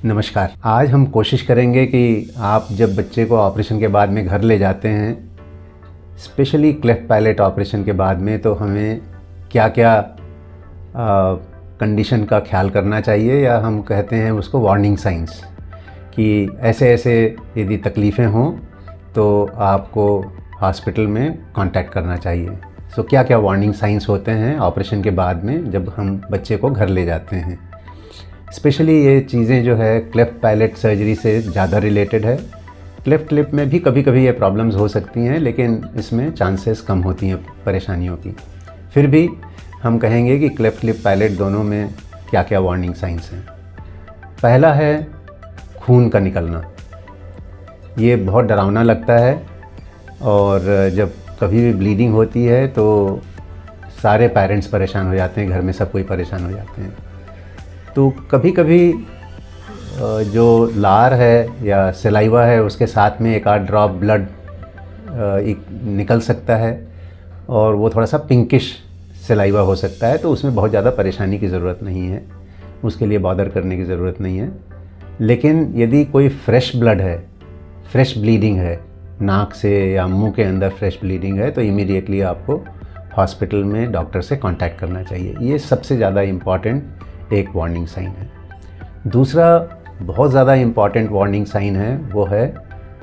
नमस्कार। आज हम कोशिश करेंगे कि आप जब बच्चे को ऑपरेशन के बाद में घर ले जाते हैं, स्पेशली क्लेफ्ट पैलेट ऑपरेशन के बाद में, तो हमें क्या क्या कंडीशन का ख्याल करना चाहिए, या हम कहते हैं उसको वार्निंग साइंस, कि ऐसे ऐसे यदि तकलीफ़ें हों तो आपको हॉस्पिटल में कांटेक्ट करना चाहिए। सो क्या क्या वार्निंग साइंस होते हैं ऑपरेशन के बाद में जब हम बच्चे को घर ले जाते हैं। स्पेशली ये चीज़ें जो है क्लेफ्ट पैलेट सर्जरी से ज़्यादा रिलेटेड है। क्लेफ्ट लिप में भी कभी कभी ये प्रॉब्लम्स हो सकती हैं, लेकिन इसमें चांसेस कम होती हैं परेशानियों की। फिर भी हम कहेंगे कि क्लेफ्ट लिप पैलेट दोनों में क्या क्या वार्निंग साइंस हैं। पहला है खून का निकलना। ये बहुत डरावना लगता है, और जब कभी भी ब्लीडिंग होती है तो सारे पेरेंट्स परेशान हो जाते हैं, घर में सब कोई परेशान हो जाते हैं। तो कभी कभी जो लार है या सलाइवा है उसके साथ में एक आध ड्रॉप ब्लड निकल सकता है, और वो थोड़ा सा पिंकिश सलाइवा हो सकता है, तो उसमें बहुत ज़्यादा परेशानी की ज़रूरत नहीं है, उसके लिए बॉदर करने की ज़रूरत नहीं है। लेकिन यदि कोई फ्रेश ब्लड है, फ्रेश ब्लीडिंग है, नाक से या मुंह के अंदर फ्रेश ब्लीडिंग है, तो इमीडिएटली आपको हॉस्पिटल में डॉक्टर से कांटेक्ट करना चाहिए। ये सबसे ज़्यादा इम्पॉर्टेंट एक वार्निंग साइन है। दूसरा बहुत ज़्यादा इम्पॉर्टेंट वार्निंग साइन है, वो है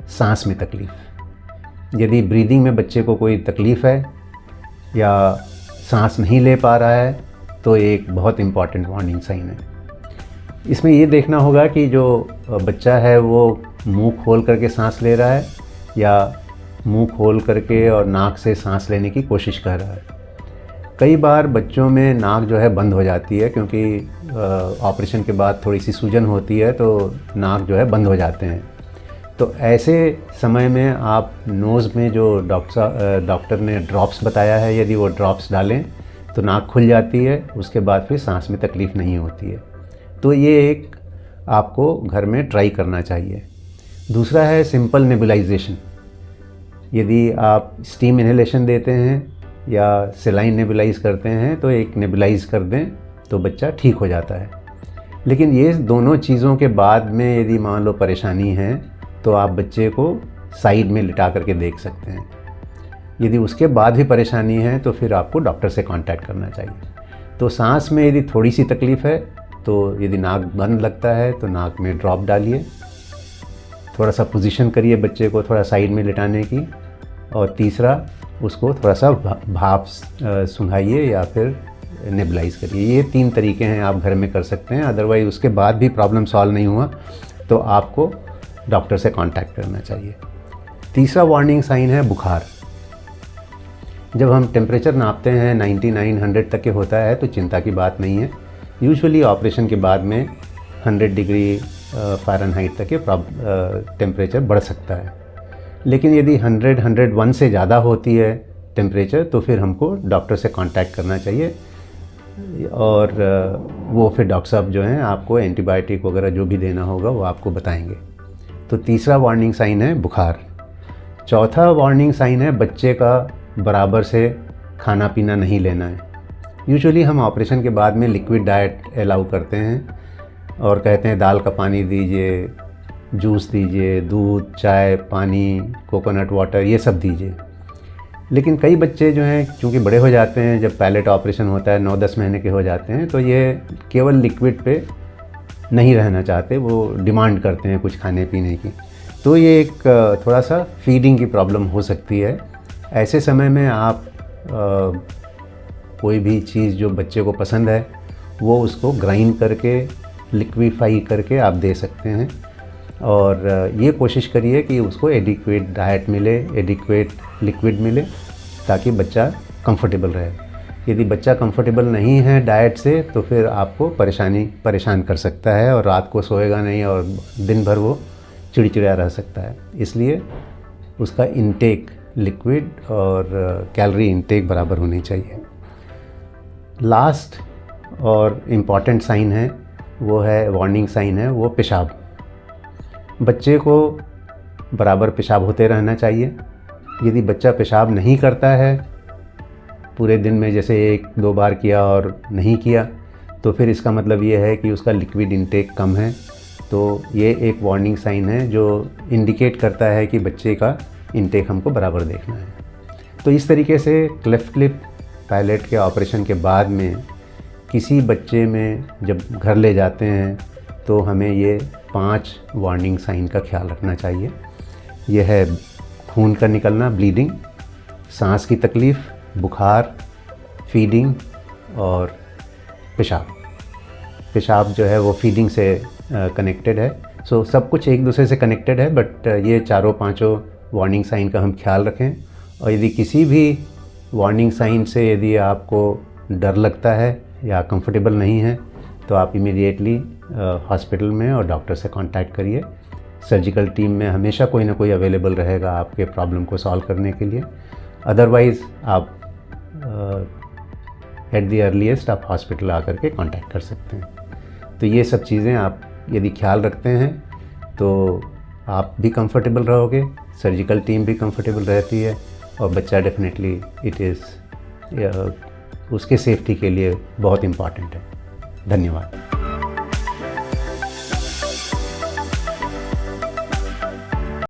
सांस में तकलीफ़। यदि ब्रीदिंग में बच्चे को कोई तकलीफ़ है या सांस नहीं ले पा रहा है, तो एक बहुत इम्पॉर्टेंट वार्निंग साइन है। इसमें ये देखना होगा कि जो बच्चा है वो मुंह खोल करके सांस ले रहा है या मुंह खोल करके और नाक से सांस लेने की कोशिश कर रहा है। कई बार बच्चों में नाक जो है बंद हो जाती है, क्योंकि ऑपरेशन के बाद थोड़ी सी सूजन होती है, तो नाक जो है बंद हो जाते हैं। तो ऐसे समय में आप नोज़ में जो डॉक्टर ने ड्रॉप्स बताया है, यदि वो ड्रॉप्स डालें तो नाक खुल जाती है, उसके बाद फिर सांस में तकलीफ़ नहीं होती है। तो ये एक आपको घर में ट्राई करना चाहिए। दूसरा है सिंपल नेबुलाइजेशन। यदि आप स्टीम इन्हेलेशन देते हैं या सेलाइन नेबुलाइज करते हैं, तो एक नेबुलाइज कर दें तो बच्चा ठीक हो जाता है। लेकिन ये दोनों चीज़ों के बाद में यदि मान लो परेशानी है, तो आप बच्चे को साइड में लिटा करके देख सकते हैं। यदि उसके बाद भी परेशानी है तो फिर आपको डॉक्टर से कांटेक्ट करना चाहिए। तो सांस में यदि थोड़ी सी तकलीफ़ है, तो यदि नाक बंद लगता है तो नाक में ड्रॉप डालिए, थोड़ा सा पोजीशन करिए बच्चे को थोड़ा साइड में लिटाने की, और तीसरा उसको थोड़ा सा भाप सुंघाइए या फिर नेबुलाइज करिए। ये 3 तरीके हैं आप घर में कर सकते हैं। अदरवाइज़ उसके बाद भी प्रॉब्लम सॉल्व नहीं हुआ तो आपको डॉक्टर से कांटेक्ट करना चाहिए। तीसरा वार्निंग साइन है बुखार। जब हम टेम्परेचर नापते हैं 99-100 तक के होता है तो चिंता की बात नहीं है। यूजुअली ऑपरेशन के बाद में 100 डिग्री फ़ारेनहाइट तक के टेम्परेचर बढ़ सकता है। लेकिन यदि 101 से ज़्यादा होती है टेम्परेचर, तो फिर हमको डॉक्टर से कांटेक्ट करना चाहिए, और वो फिर डॉक्टर साहब जो हैं आपको एंटीबायोटिक वगैरह जो भी देना होगा वो आपको बताएंगे। तो तीसरा वार्निंग साइन है बुखार। चौथा वार्निंग साइन है बच्चे का बराबर से खाना पीना नहीं लेना है। यूजुअली हम ऑपरेशन के बाद में लिक्विड डाइट अलाउ करते हैं और कहते हैं दाल का पानी दीजिए, जूस दीजिए, दूध, चाय, पानी, कोकोनट वाटर, ये सब दीजिए। लेकिन कई बच्चे जो हैं चूँकि बड़े हो जाते हैं, जब पैलेट ऑपरेशन होता है 9-10 महीने के हो जाते हैं, तो ये केवल लिक्विड पे नहीं रहना चाहते, वो डिमांड करते हैं कुछ खाने पीने की। तो ये एक थोड़ा सा फीडिंग की प्रॉब्लम हो सकती है। ऐसे समय में आप कोई भी चीज़ जो बच्चे को पसंद है वो उसको ग्राइंड करके लिक्विफाई करके आप दे सकते हैं, और ये कोशिश करिए कि उसको एडिक्वेट डाइट मिले, एडिक्वेट लिक्विड मिले, ताकि बच्चा कंफर्टेबल रहे। यदि बच्चा कंफर्टेबल नहीं है डाइट से, तो फिर आपको परेशान कर सकता है, और रात को सोएगा नहीं और दिन भर वो चिड़चिड़ा रह सकता है। इसलिए उसका इंटेक लिक्विड और कैलोरी इंटेक बराबर होनी चाहिए। लास्ट और इम्पॉर्टेंट साइन है, वो है वार्निंग साइन है, वो पेशाब। बच्चे को बराबर पेशाब होते रहना चाहिए। यदि बच्चा पेशाब नहीं करता है पूरे दिन में, जैसे 1-2 बार किया और नहीं किया, तो फिर इसका मतलब ये है कि उसका लिक्विड इंटेक कम है तो ये एक वार्निंग साइन है जो इंडिकेट करता है कि बच्चे का इनटेक हमको बराबर देखना है। तो इस तरीके से क्लेफ्ट लिप पैलेट के ऑपरेशन के बाद में किसी बच्चे में जब घर ले जाते हैं तो हमें ये 5 वार्निंग साइन का ख्याल रखना चाहिए। यह है खून का निकलना, ब्लीडिंग, सांस की तकलीफ़, बुखार, फीडिंग और पेशाब जो है वो फीडिंग से कनेक्टेड है। सो सब कुछ एक दूसरे से कनेक्टेड है, बट ये चारों पांचों वार्निंग साइन का हम ख्याल रखें। और यदि किसी भी वार्निंग साइन से यदि आपको डर लगता है या कंफर्टेबल नहीं है तो आप इमीडिएटली हॉस्पिटल में और डॉक्टर से कांटेक्ट करिए। सर्जिकल टीम में हमेशा कोई ना कोई अवेलेबल रहेगा आपके प्रॉब्लम को सॉल्व करने के लिए। अदरवाइज़ आप एट द अर्लीस्ट आप हॉस्पिटल आकर के कांटेक्ट कर सकते हैं। तो ये सब चीज़ें आप यदि ख्याल रखते हैं तो आप भी कंफर्टेबल रहोगे, सर्जिकल टीम भी कंफर्टेबल रहती है और बच्चा डेफिनेटली इट इज़ उसके सेफ्टी के लिए बहुत इम्पॉर्टेंट है। धन्यवाद।